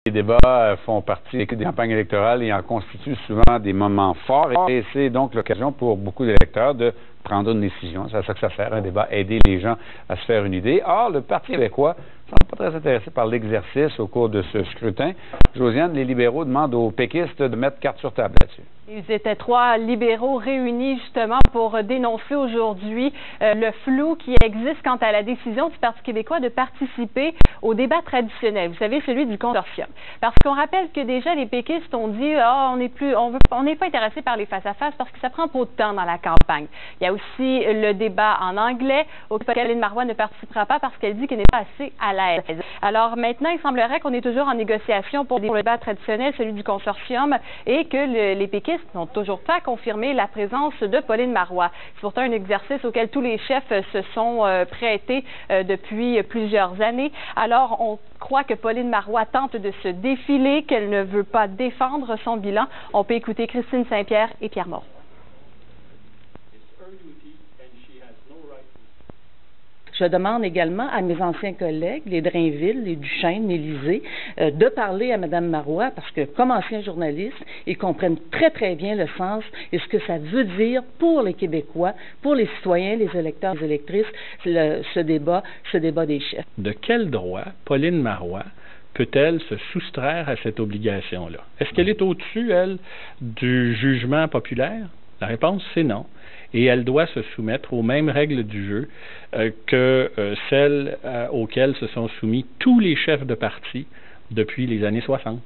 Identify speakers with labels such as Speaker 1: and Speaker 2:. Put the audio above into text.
Speaker 1: Les débats font partie des campagnes électorales et en constituent souvent des moments forts. Et c'est donc l'occasion pour beaucoup d'électeurs de prendre une décision. C'est à ça que ça sert, un débat, aider les gens à se faire une idée. Or, le Parti québécois ne semble pas très intéressé par l'exercice au cours de ce scrutin. Josiane, les libéraux demandent aux péquistes de mettre carte sur table là-dessus.
Speaker 2: Ils étaient 3 libéraux réunis justement pour dénoncer aujourd'hui le flou qui existe quant à la décision du Parti québécois de participer au débat traditionnel. Vous savez, celui du consortium. Parce qu'on rappelle que déjà les péquistes ont dit on n'est pas intéressé par les face-à-face parce que ça prend trop de temps dans la campagne. Il y a aussi le débat en anglais auquel Pauline Marois ne participera pas parce qu'elle dit qu'elle n'est pas assez à l'aise. Alors maintenant, il semblerait qu'on est toujours en négociation pour le débat traditionnel, celui du consortium, et que les péquistes n'ont toujours pas confirmé la présence de Pauline Marois. C'est pourtant un exercice auquel tous les chefs se sont prêtés depuis plusieurs années. Alors, on croit que Pauline Marois tente de se défiler, qu'elle ne veut pas défendre son bilan. On peut écouter Christine Saint-Pierre et Pierre Moreau.
Speaker 3: Je demande également à mes anciens collègues, les Drainville, les Duchesne, les Lisée, de parler à Mme Marois parce que, comme anciens journalistes, ils comprennent très, très bien le sens et ce que ça veut dire pour les Québécois, pour les citoyens, les électeurs, les électrices, ce débat des chefs.
Speaker 4: De quel droit Pauline Marois peut-elle se soustraire à cette obligation-là? Est-ce qu'elle est au-dessus, elle, du jugement populaire? La réponse, c'est non. Et elle doit se soumettre aux mêmes règles du jeu que celles auxquelles se sont soumis tous les chefs de parti depuis les années 60.